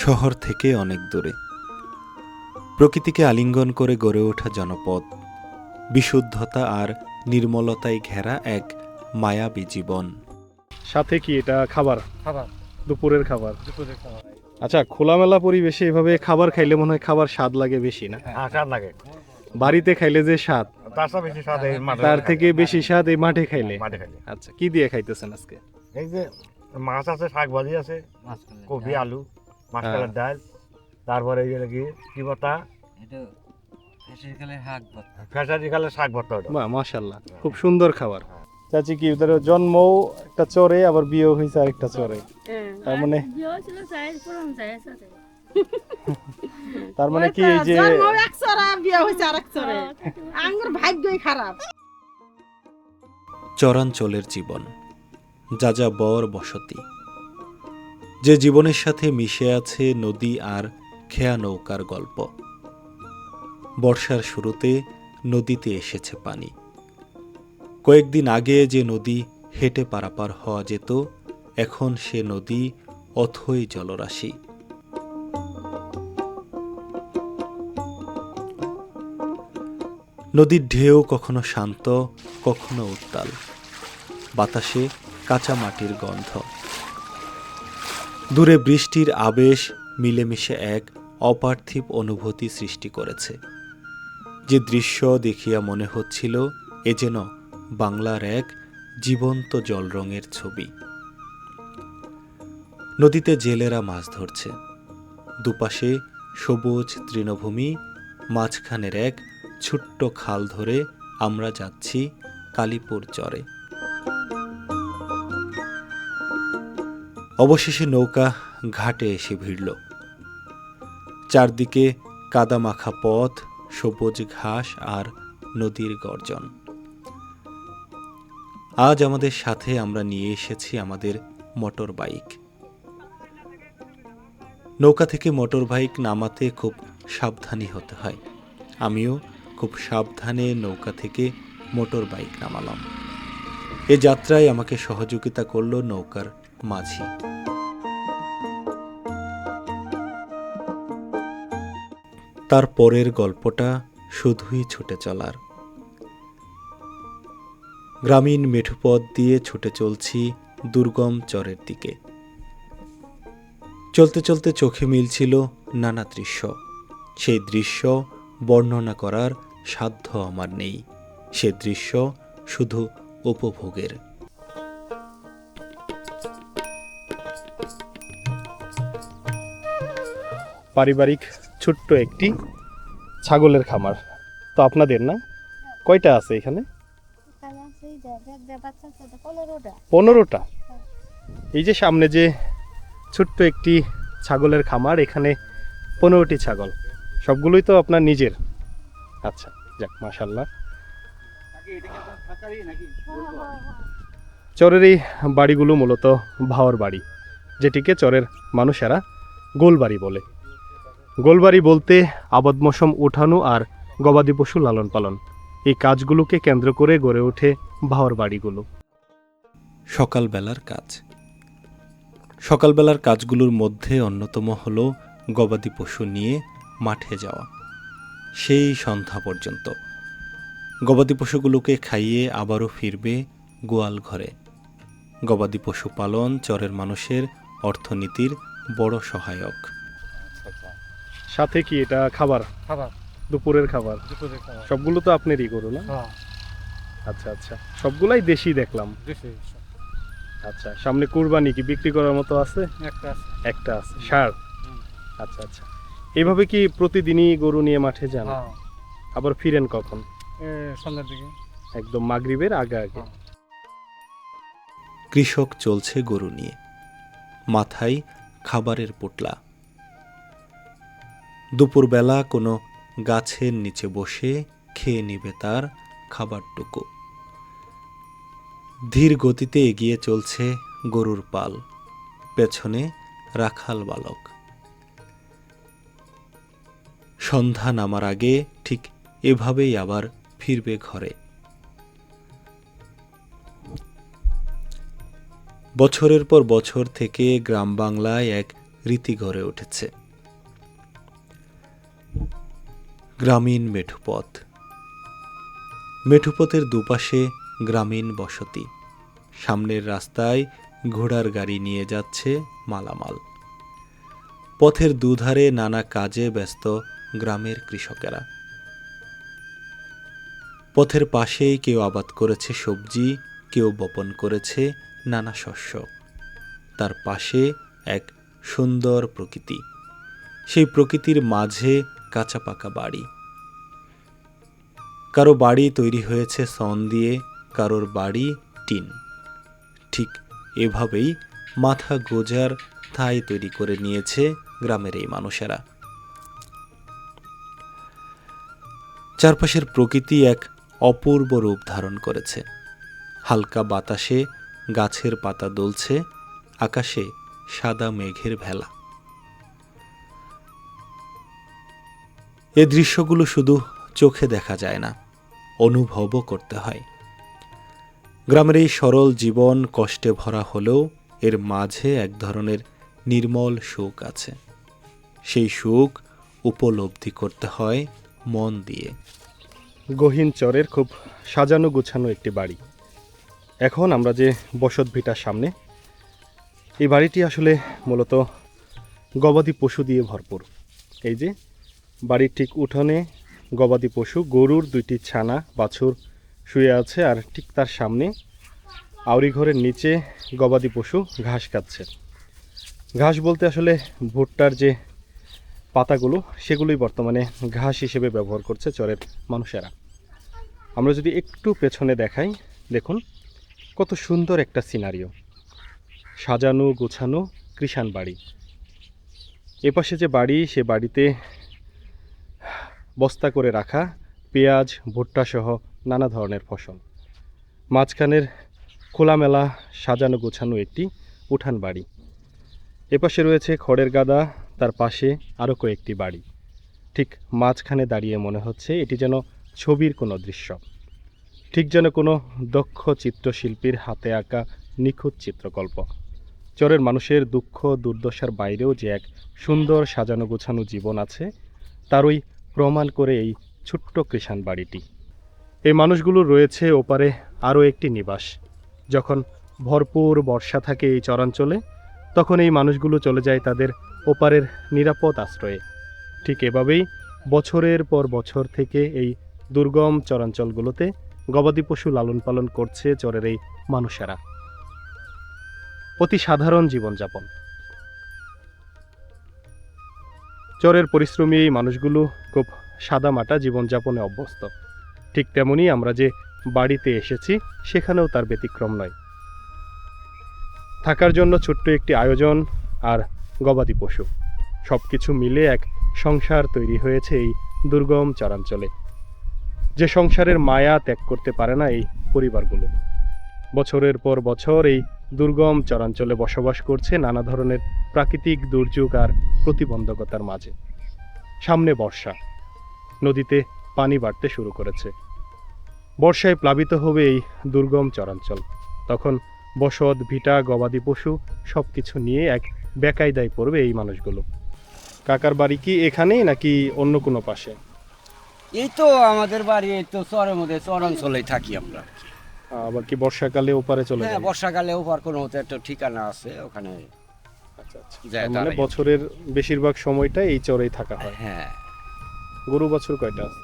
শহর থেকে অনেক দূরে প্রকৃতিকে আলিঙ্গন করে গড়ে ওঠা জনপদ, বিশুদ্ধতা আর নির্মলতায় ঘেরা এক মায়াবী জীবন। সাথে কি এটা খাবার খাবার দুপুরের খাবার? দুপুরের খাবার। আচ্ছা, খোলামেলা পরিবেশে এভাবে খাবার খাইলে মনে হয় খাবার স্বাদ লাগে বেশি না? হ্যাঁ, স্বাদ লাগে। বাড়িতে খাইলে যে স্বাদ, তার চেয়ে বেশি স্বাদ এই মাঠে তার থেকে বেশি স্বাদ এই মাঠে খাইলে। মাঠে খাইলে। আচ্ছা, কি দিয়ে খাইতেছেন আজকে? এই যে মাছ আছে, শাক ভাজি আছে, কপি, আলু, মাছকালের ডাল, তারপরে এই যে কি বতা, ফেসারি কালের শাক ভর্তা। ওটা বাহ, মাশাআল্লাহ, খুব সুন্দর খাবার। চাচি কি ওদের জন্মও একটা চরে, আবার বিয়েও হয়েছে আরেকটা চরে, তার মানে তার মানে কি এই যে চরাঞ্চলের জীবন, যাযাবর বসতি, যে জীবনের সাথে মিশে আছে নদী আর খেয়া নৌকার গল্প। বর্ষার শুরুতে নদীতে এসেছে পানি। কয়েকদিন আগে যে নদী হেঁটে পারাপার হওয়া যেত, এখন সে নদী অথই জলরাশি। নদীর ঢেউ কখনো শান্ত, কখনো উত্তাল। বাতাসে কাঁচা মাটির গন্ধ, দূরে বৃষ্টির আবেশ মিলেমিশে এক অপার্থিব অনুভূতি সৃষ্টি করেছে। যে দৃশ্য দেখিয়া মনে হচ্ছিল এ যেন বাংলার এক জীবন্ত জলরঙের ছবি। নদীতে জেলেরা মাছ ধরছে, দুপাশে সবুজ তৃণভূমি, মাঝখানের এক ছোট্ট খাল ধরে আমরা যাচ্ছি কালীপুর চরে। অবশেষে নৌকা ঘাটে এসে ভিড়ল। চারদিকে কাদামাখা পথ, সবুজ ঘাস আর নদীর গর্জন। আজ আমাদের সাথে আমরা নিয়ে এসেছি আমাদের মোটর বাইক। নৌকা থেকে মোটর বাইক নামাতে খুব সাবধানী হতে হয়। আমিও খুব সাবধানে নৌকা থেকে মোটর বাইক নামালাম। এ যাত্রায় আমাকে সহযোগিতা করল নৌকার মাঝি। তার পরের গল্পটা শুধুই ছুটে চলার। গ্রামীণ মেঠোপথ দিয়ে ছুটে চলছি দুর্গম চরের দিকে। চলতে চলতে চোখে মিলছিল নানা দৃশ্য। সেই দৃশ্য বর্ণনা করার সাধ্য আমার নেই। সে দৃশ্য শুধু উপভোগের। পারিবারিক ছোট্ট একটি ছাগলের খামার তো আপনাদের, না? কয়টা আছে এখানে? 15টা। এই যে সামনে যে ছোট্ট একটি ছাগলের খামার, এখানে 15টি ছাগল, সবগুলোই তো আপনার নিজের? আচ্ছা, যাক, মাশাআল্লাহ। চরের এই বাড়িগুলো মূলত ভাওয়ার বাড়ি, যেটিকে চরের মানুষেরা গোলবাড়ি বলে। গোলবাড়ি বলতে আবাদ মৌসুম ওঠানো আর গবাদি পশু লালন পালন, এই কাজগুলোকে কেন্দ্র করে গড়ে ওঠে ভাওয়ার বাড়িগুলো। সকালবেলার কাজ। সকালবেলার কাজগুলোর মধ্যে অন্যতম হল গবাদি পশু নিয়ে মাঠে যাওয়া, সেই সন্ধ্যা পর্যন্ত। গবাদি পশুগুলোকে খাইয়ে আবারও ফিরবে গোয়াল ঘরে। গবাদি পশু পালন চরের মানুষের অর্থনীতির বড় সহায়ক। সাথে কি এটা খাবার? খাবার দুপুরের খাবার? দুপুরের খাবার। সবগুলো তো আপনারই গরু, না? হ্যাঁ, আচ্ছা আচ্ছা, সবগুলাই দেশি দেখলাম। দেশি। আচ্ছা, সামনে কুরবানি কি বিক্রি করার মতো আছে? একটা আছে। একটা আছে, ষাঁড়। আচ্ছা আচ্ছা, এইভাবে কি প্রতিদিনই গরু নিয়ে মাঠে যান? হ্যাঁ, আবার ফিরেন কখন? সন্ধ্যার দিকে। একদম মাগরিবের আগে আগে। কৃষক চলছে গরু নিয়ে, মাথায় খাবারের পোটলা। দুপুরবেলা কোনো গাছের নিচে বসে খেয়ে নিবে তার খাবারটুকু। ধীর গতিতে এগিয়ে চলছে গরুর পাল, পেছনে রাখাল বালক। সন্ধ্যা নামার আগে ঠিক এভাবেই আবার ফিরবে ঘরে। বছরের পর বছর থেকে গ্রাম বাংলায় এক রীতি গড়ে উঠেছে। গ্রামীণ মেঠোপথ, মেঠোপথের দুপাশে গ্রামীণ বসতি। সামনের রাস্তায় ঘোড়ার গাড়ি নিয়ে যাচ্ছে মালামাল। পথের দুধারে নানা কাজে ব্যস্ত গ্রামের কৃষকেরা। পথের পাশেই কেউ আবাদ করেছে সবজি, কেউ বপন করেছে নানা শস্য। তার পাশে এক সুন্দর প্রকৃতি, সেই প্রকৃতির মাঝে কাঁচা পাকা বাড়ি। কারো বাড়ি তৈরি হয়েছে সন দিয়ে, কারোর বাড়ি টিন। ঠিক এভাবেই মাথা গোজার ঠাঁই তৈরি করে নিয়েছে গ্রামের এই মানুষেরা। চারপাশের প্রকৃতি এক অপূর্ব রূপ ধারণ করেছে। হালকা বাতাসে গাছের পাতা দুলছে, আকাশে সাদা মেঘের ভেলা। এ দৃশ্যগুলো শুধু চোখে দেখা যায় না, অনুভবও করতে হয়। গ্রামের এই সরল জীবন কষ্টে ভরা হলেও এর মাঝে এক ধরনের নির্মল সুখ আছে। সেই সুখ উপলব্ধি করতে হয় মন দিয়ে। গহীন চরের খুব সাজানো গুছানো একটি বাড়ি। এখন আমরা যে বসত ভিটার সামনে, এই বাড়িটি আসলে মূলত গবাদি পশু দিয়ে ভরপুর। এই যে বাড়ির ঠিক উঠোনে গবাদি পশু, গরুর 2টি ছানা বাছুর শুয়ে আছে, আর ঠিক তার সামনে আউরি ঘরের নিচে গবাদি পশু ঘাস খাচ্ছে। ঘাস বলতে আসলে ভুট্টার যে পাতাগুলো, সেগুলোই বর্তমানে ঘাস হিসেবে ব্যবহার করছে চরের মানুষেরা। আমরা যদি একটু পেছনে দেখাই, দেখুন কত সুন্দর একটা সিনারিও, সাজানো গোছানো কৃষাণ বাড়ি। এপাশে যে বাড়ি, সে বাড়িতে বস্তা করে রাখা পেঁয়াজ, ভুট্টা সহ নানা ধরনের ফসল। মাঝখানের খোলামেলা সাজানো গোছানো একটি উঠান বাড়ি। এপাশে রয়েছে খড়ের গাদা, তার পাশে আরও কয়েকটি বাড়ি। ঠিক মাঝখানে দাঁড়িয়ে মনে হচ্ছে এটি যেন ছবির কোনো দৃশ্য, ঠিক যেন কোনো দক্ষ চিত্রশিল্পীর হাতে আঁকা নিখুঁত চিত্রকল্প। চরের মানুষের দুঃখ দুর্দশার বাইরেও যে এক সুন্দর সাজানো গোছানো জীবন আছে, তারই প্রমাণ করে এই ছোট্ট কৃষাণ বাড়িটি। এই মানুষগুলো রয়েছে ওপারে আরও একটি নিবাস। যখন ভরপুর বর্ষা থাকে এই চরাঞ্চলে, তখন এই মানুষগুলো চলে যায় তাদের ওপারের নিরাপদ আশ্রয়ে। ঠিক এভাবেই বছরের পর বছর থেকে এই দুর্গম চরাঞ্চলগুলোতে গবাদি পশু লালন পালন করছে চরের এই মানুষেরা। অতি সাধারণ জীবনযাপন। চরের পরিশ্রমী এই মানুষগুলো খুব সাদামাটা জীবনযাপনে অভ্যস্ত। ঠিক তেমনি আমরা যে বাড়িতে এসেছি, সেখানেও তার ব্যতিক্রম নয়। থাকার জন্য ছোট্ট একটি আয়োজন আর গবাদি পশু, সব কিছু মিলে এক সংসার তৈরি হয়েছে এই দুর্গম চরাঞ্চলে। যে সংসারের মায়া ত্যাগ করতে পারে না এই পরিবারগুলো। বছরের পর বছর এই দুর্গম চরাঞ্চলে বসবাস করছে নানা ধরনের প্রাকৃতিক দুর্যোগ আর প্রতিবন্ধকতার মাঝে। সামনে বর্ষা, নদীতে পানি বাড়তে শুরু করেছে। বর্ষায় প্লাবিত হবে এই দুর্গম চরাঞ্চল। তখন বসত ভিটা গবাদি পশু সব কিছু নিয়ে এক বেকায়দায় পড়বে এই মানুষগুলো। কাকার বাড়ি কি এখানেই নাকি অন্য কোনো পাশে? এই তো আমাদের বাড়ি, এই তো চরের মধ্যে, চরাঞ্চলেই থাকি আমরা। আবার কি বর্ষাকালে ওপারে চলে হ্যাঁ, যায়? বর্ষাকালে ওপার কোনো মতো একটা ঠিকানা আছে, ওখানে আচ্ছা আচ্ছা। যায় মানে দাঁড়াই। বছরের বেশিরভাগ সময়টা এই চরেই থাকা হয়। হ্যাঁ, গরু বছর কয়টা আছে?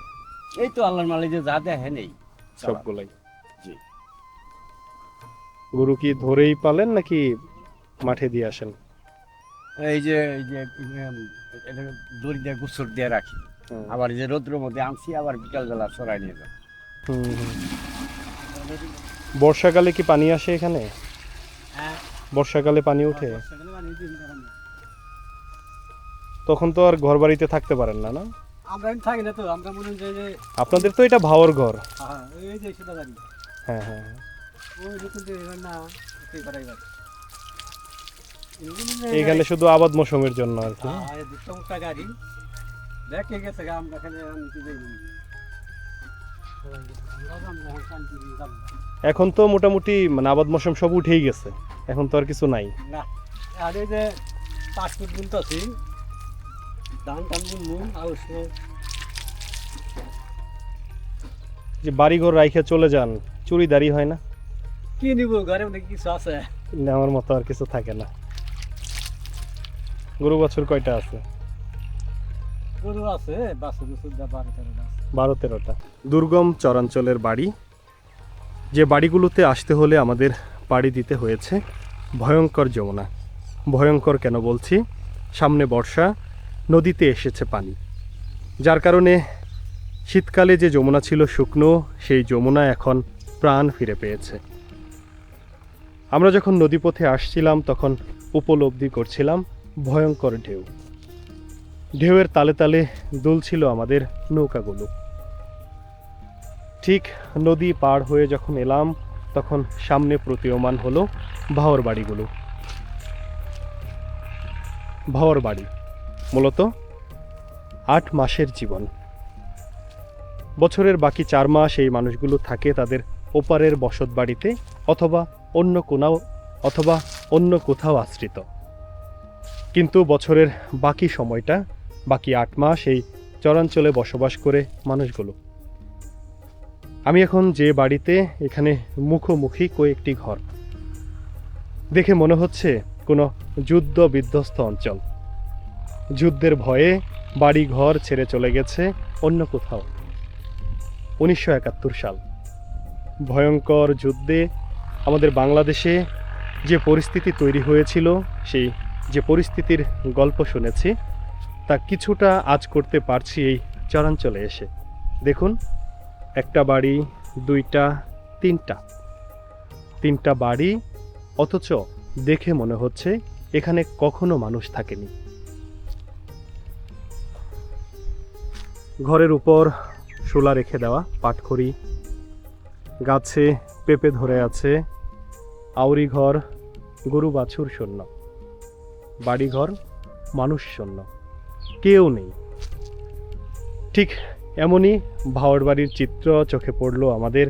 এই তো আল্লাহর মালিক যা দেখে নেই সবগুলাই। জি। গরু কি ধরেই পালেন নাকি মাঠে দিয়ে আসেন? এই যে এটা দড়ি দিয়ে গুছর দিয়ে রাখি, আবার এই যে রৌদ্রের মধ্যে আনছি, আবার বিকালবেলা চড়াই নিয়ে যাই। হুম, হুম। বর্ষাকালে কি পানি আসে এখানে? হ্যাঁ, বর্ষাকালে পানি ওঠে? তখন তো আর ঘর বাড়িতে থাকতে পারেন না, না? আমরা থাকি না তো, আমরা মনে হয় যে আপনাদের তো এটা ভাওয়ার ঘর। হ্যাঁ, এই যে সেটা বাড়ি, হ্যাঁ হ্যাঁ হ্যাঁ। ওই নতুন যে এবার না এই পাড়ায় বাড়ি। এখানে শুধু আবাদ মৌসুমের জন্য আর কি। হ্যাঁ, দুটো মোটা গাড়ি দেখে গেছে গা, আমরা এখানে আমি কি যাই না। এখন তো মোটামুটি মানে আবাদ মৌসুম সব উঠেই গেছে, এখন তো আর কিছু নাই। না, আর এই যে পাসপোর্ট বুনতেছি ধান টান বুনবো অবশ্য যে বাড়িঘর রাইখে চলে যান চুরিদারি হয় না? কি নিব ঘরের মধ্যে কিছু আছে নেওয়ার মতো আর কিছু থাকে না। গরু বছর কয়টা আছে? গরু আছে বাছুর বুছুর 12-13টা আছে 12-13টা। দুর্গম চরাঞ্চলের বাড়ি, যে বাড়িগুলোতে আসতে হলে আমাদের পাড়ি দিতে হয়েছে ভয়ঙ্কর যমুনা। ভয়ঙ্কর কেন বলছি? সামনে বর্ষা, নদীতে এসেছে পানি, যার কারণে শীতকালে যে যমুনা ছিল শুকনো, সেই যমুনা এখন প্রাণ ফিরে পেয়েছে। আমরা যখন নদীপথে আসছিলাম তখন উপলব্ধি করছিলাম ভয়ঙ্কর ঢেউ। ঢেউয়ের তালে তালে দুলছিল আমাদের নৌকাগুলো। ঠিক নদী পার হয়ে যখন এলাম তখন সামনে প্রতীয়মান হলো ভাওর বাড়িগুলো। ভাওর বাড়ি মূলত 8 মাসের জীবন। বছরের বাকি 4 মাস এই মানুষগুলো থাকে তাদের ওপারের বসত বাড়িতে অথবা অন্য কোথাও আশ্রিত। কিন্তু বছরের বাকি সময়টা, বাকি 8 মাস এই চরাঞ্চলে বসবাস করে মানুষগুলো। আমি এখন যে বাড়িতে, এখানে মুখোমুখি কয়েকটি ঘর। দেখে মনে হচ্ছে কোনো যুদ্ধ বিধ্বস্ত অঞ্চল। যুদ্ধের ভয়ে বাড়ি ঘর ছেড়ে চলে গেছে অন্য কোথাও। 1971 সাল ভয়ঙ্কর যুদ্ধে আমাদের বাংলাদেশে যে পরিস্থিতি তৈরি হয়েছিল, সেই যে পরিস্থিতির গল্প শুনেছি তা কিছুটা আজ করতে পারছি এই চরাঞ্চলে এসে। দেখুন, একটা বাড়ি, 2টা, 3টা বাড়ি, অথচ দেখে মনে হচ্ছে এখানে কখনো মানুষ থাকেনি। ঘরের উপর শোলা রেখে দেওয়া পাটখড়ি, গাছে পেঁপে ধরে আছে, আউরি ঘর, গরু বাছুর শূন্য, বাড়িঘর মানুষ শূন্য, কেউ নেই। ঠিক এমনই ভাওর বাড়ির চিত্র চোখে পড়ল আমাদের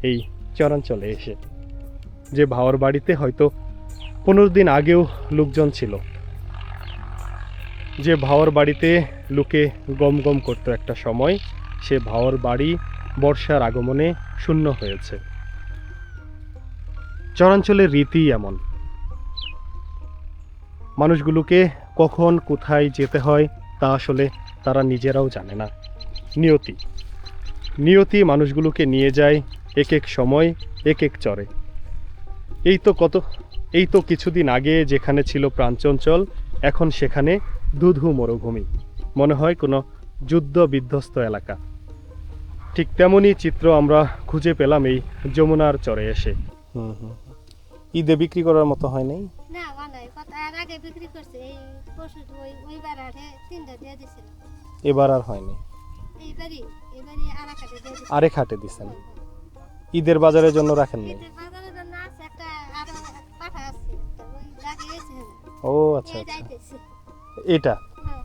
এই চরাঞ্চলে এসে। যে ভাওর বাড়িতে হয়তো 15 দিন আগেও লোকজন ছিল, যে ভাওর বাড়িতে লোকে গম গম করতো একটা সময়, সে ভাওর বাড়ি বর্ষার আগমনে শূন্য হয়েছে। চরাঞ্চলের রীতি এমন, মানুষগুলোকে কখন কোথায় যেতে হয় তা আসলে তারা নিজেরাও জানে না। নিয়তি মানুষগুলোকে নিয়ে যায় এক এক সময় এক এক চরে। এই তো কিছুদিন আগে যেখানে ছিল প্রাণচঞ্চল, এখন সেখানে ধুধু মরুভূমি, মনে হয় কোনো যুদ্ধ বিধ্বস্ত এলাকা। ঠিক তেমনই চিত্র আমরা খুঁজে পেলাম এই যমুনার চরে এসে। ঈদে বিক্রি করার মতো হয় নাই? না বানাই কত আর আগে বিক্রি করছে, এই পশু ওইবার আরে 3টা দিয়ে দিছিল, এবার আর হয়নি। এইবারই আর একটা দিয়ে দিছিল। আরেক হাটে দিছেন, ঈদের বাজারের জন্য রাখেন নাই? এটার বাজারে জন্য আছে একটা, আরো পাঠা আছে, তো ওই লাগিয়েছে। ও আচ্ছা এই আচ্ছা, যাইতেছে। এটা হ্যাঁ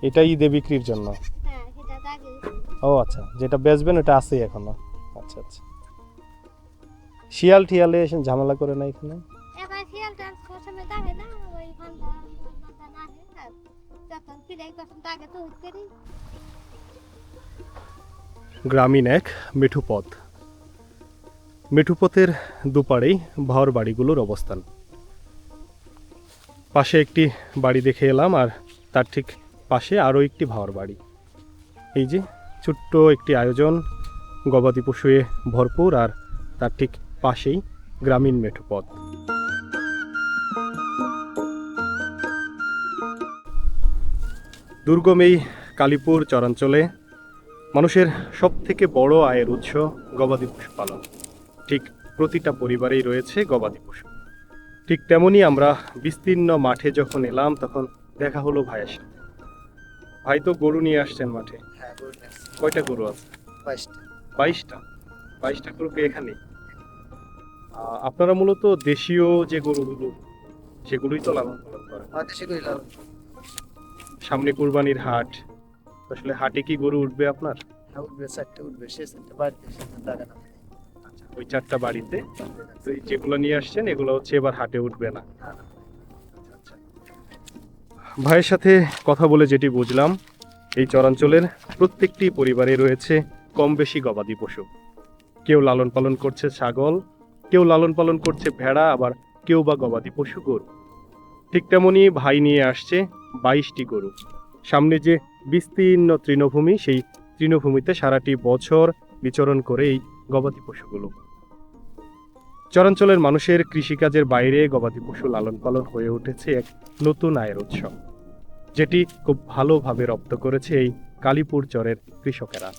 এটা ঈদে বিক্রির জন্য। হ্যাঁ এটা লাগিয়েছে। ও আচ্ছা, যেটা বেচবেন ওটা আছেই এখনো। আচ্ছা আচ্ছা, শিয়াল টিয়ালে এসে ঝামেলা করে না এখানে? এবার শিয়ালটা প্রথমে দাগে না, ওই বান্দা না হে আর যখন ফিরে তখন দাগে তো করি। গ্রামীণ এক মেঠুপথ, মেঠুপথের দুপারেই ভাওর বাড়িগুলোর অবস্থান। পাশে একটি বাড়ি দেখে এলাম, আর তার ঠিক পাশে আরও একটি ভাওর বাড়ি। এই যে ছোট্ট একটি আয়োজন, গবাদি পশুয়ে ভরপুর, আর তার ঠিক পাশেই গ্রামীণ মেঠোপথ। দুর্গম এই কালীপুর চরাঞ্চলে মানুষের সবথেকে বড় আয়ের উৎস গবাদি পশু পালন। ঠিক প্রতিটা পরিবারেই রয়েছে গবাদি পশু। ঠিক তেমনই আমরা বিস্তীর্ণ মাঠে যখন এলাম তখন দেখা হলো ভাইয়ের সাথে। ভাই তো গরু নিয়ে আসছেন মাঠে। হ্যাঁ গরু নিয়ে আসছি। কয়টা গরু আছে? 22টা। 22টা গরু এখানে। আপনারা মূলত দেশীয় যে গরুগুলো সেগুলোই তো লালন পালন করেন। আমাদের সেগুলি লালন। সামনে কুরবানির হাট, আসলে হাটে কি গরু উঠবে আপনার? হ্যাঁ উঠবে, 4টে উঠবে, সে 4টে বাড়িতে টাকা না। আচ্ছা, ওই 4টা বাড়িতে। তো এই যেগুলো নিয়ে আসছেন এগুলো হচ্ছে এবার হাটে উঠবে না। ভাইয়ের সাথে কথা বলে যেটি বুঝলাম, এই চরাঞ্চলের প্রত্যেকটি পরিবারে রয়েছে কম বেশি গবাদি পশু। কেউ লালন পালন করছে ছাগল, কেউ লালন পালন করছে ভেড়া, আবার কেউ বা গবাদি পশু গরু। ঠিক তেমনই ভাই নিয়ে আসছে 22টি গরু। সামনে যে বিস্তীর্ণ তৃণভূমি, সেই তৃণভূমিতে সারাটি বছর বিচরণ করে এই গবাদি পশুগুলো। চরাঞ্চলের মানুষের কৃষিকাজের বাইরে গবাদি পশু লালন পালন হয়ে উঠেছে এক নতুন আয়ের উৎস, যেটি খুব ভালোভাবে রপ্ত করেছে এই কালীপুর চরের কৃষকেরা।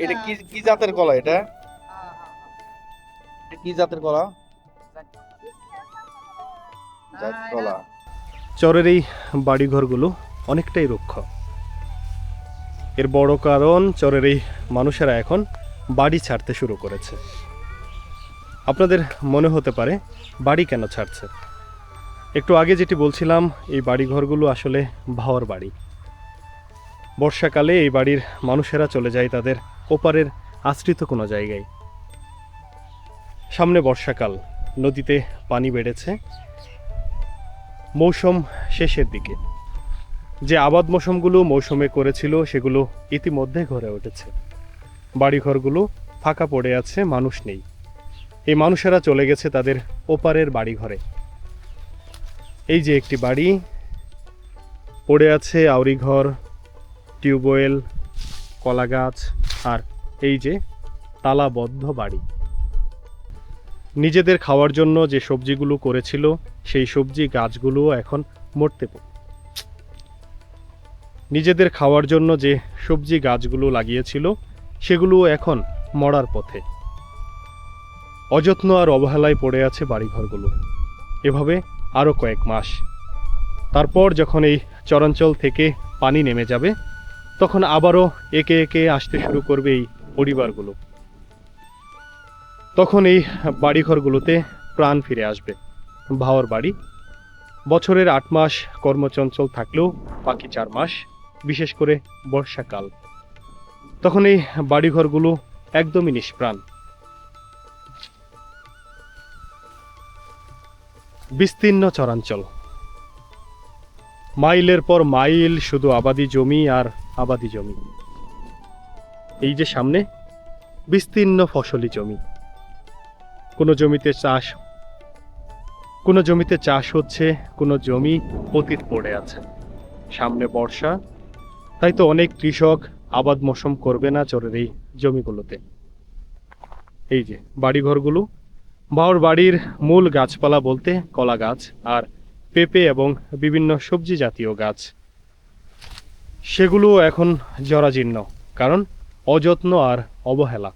এটা কি কি জাতের কলা? এটা কি জাতের কলা? জাত কলা। চরের এই বাড়িঘরগুলো অনেকটাই রুক্ষ। এর বড় কারণ চরের এই মানুষেরা এখন বাড়ি ছাড়তে শুরু করেছে। আপনাদের মনে হতে পারে বাড়ি কেন ছাড়ছে। একটু আগে যেটি বলছিলাম, এই বাড়িঘরগুলো আসলে ভাওয়ার বাড়ি। বর্ষাকালে এই বাড়ির মানুষেরা চলে যায় তাদের ওপারের আশ্রিত কোনো জায়গায়। সামনে বর্ষাকাল, নদীতে পানি বেড়েছে। মৌসুম শেষের দিকে যে আবাদ মৌসুমগুলো মৌসুমে করেছিল সেগুলো ইতিমধ্যে ঘরে উঠেছে। বাড়িঘরগুলো ফাঁকা পড়ে আছে, মানুষ নেই। এই মানুষেরা চলে গেছে তাদের ওপারের বাড়িঘরে। এই যে একটি বাড়ি পড়ে আছে, আউরি ঘর, টিউবওয়েল, কলা গাছ, আর এই যে তালাবদ্ধ বাড়ি। নিজেদের খাওয়ার জন্য যে সবজিগুলো করেছিল সেই সবজি গাছগুলো এখন মরতে নিজেদের খাওয়ার জন্য যে সবজি গাছগুলো লাগিয়েছিল সেগুলো এখন মরার পথে। অযত্ন আর অবহেলায় পড়ে আছে বাড়িঘরগুলো। এভাবে আরও কয়েক মাস। তারপর যখন এই চরাঞ্চল থেকে পানি নেমে যাবে, তখন আবারও একে একে আসতে শুরু করবে এই পরিবারগুলো। তখন এই বাড়িঘরগুলোতে প্রাণ ফিরে আসবে। ভাওয়ার বাড়ি বছরের 8 মাস কর্মচঞ্চল থাকলেও বাকি 4 মাস, বিশেষ করে বর্ষাকাল, তখন এই বাড়িঘরগুলো একদমই নিষ্প্রাণ। বিস্তীর্ণ চরাঞ্চল, মাইলের পর মাইল শুধু আবাদি জমি আর আবাদি জমি। এই যে সামনে বিস্তীর্ণ ফসলি জমি, কোনো জমিতে চাষ হচ্ছে, কোনো জমি পতিত পড়ে আছে। সামনে বর্ষা, তাই তো অনেক কৃষক আবাদ মৌসুম করবে না চরের এই জমিগুলোতে। এই যে বাড়িঘরগুলো, ভাওয়ার বাড়ির মূল গাছপালা বলতে কলা গাছ আর পেঁপে এবং বিভিন্ন সবজি জাতীয় গাছ, সেগুলো এখন জরাজীর্ণ, কারণ অযত্ন আর অবহেলা।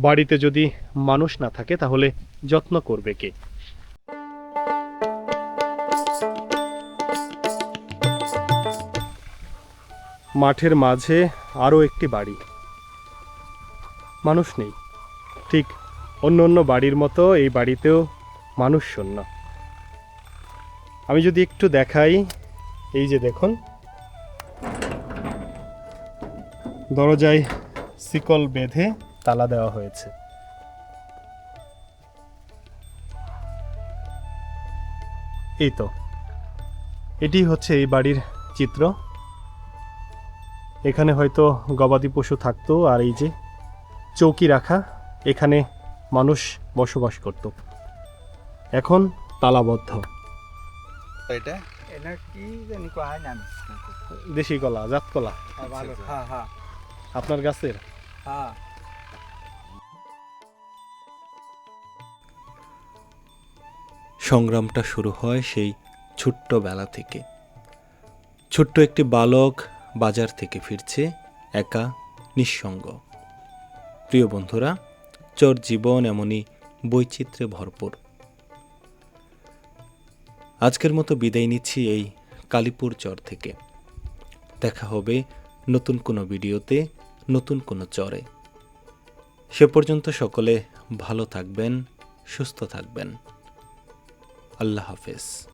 বাড়িতে যদি মানুষ না থাকে তাহলে যত্ন করবে কে? মাঠের মাঝে আরও একটি বাড়ি, মানুষ নেই। ঠিক অন্য অন্য বাড়ির মতো এই বাড়িতেও মানুষ শূন্য। আমি যদি একটু দেখাই, এই যে দেখুন, দরজায় শিকল বেঁধে তালা দেওয়া হয়েছে। এই তো, এটি হচ্ছে এই বাড়ির চিত্র। এখানে হয়তো গবাদি পশু থাকতো, আর এই যে চৌকি রাখা, এখানে মানুষ বসবাস করত। এখন তালাবদ্ধ। এটা এটা কি জানি কয় না। দেশি কলা, জাত কলা ভালো, হ্যাঁ হ্যাঁ আপনার গাছের। হ্যাঁ। সংগ্রামটা শুরু হয় সেই ছোট্টবেলা থেকে। ছোট্ট একটি বালক বাজার থেকে ফিরছে, একা, নিঃসঙ্গ। প্রিয় বন্ধুরা, চর জীবন এমনই বৈচিত্র্যে ভরপুর। আজকের মতো বিদায় নিচ্ছি এই কালীপুর চর থেকে। দেখা হবে নতুন কোনো ভিডিওতে, নতুন কোনো চরে। সে পর্যন্ত সকলে ভালো থাকবেন, সুস্থ থাকবেন। আল্লাহ হাফেজ।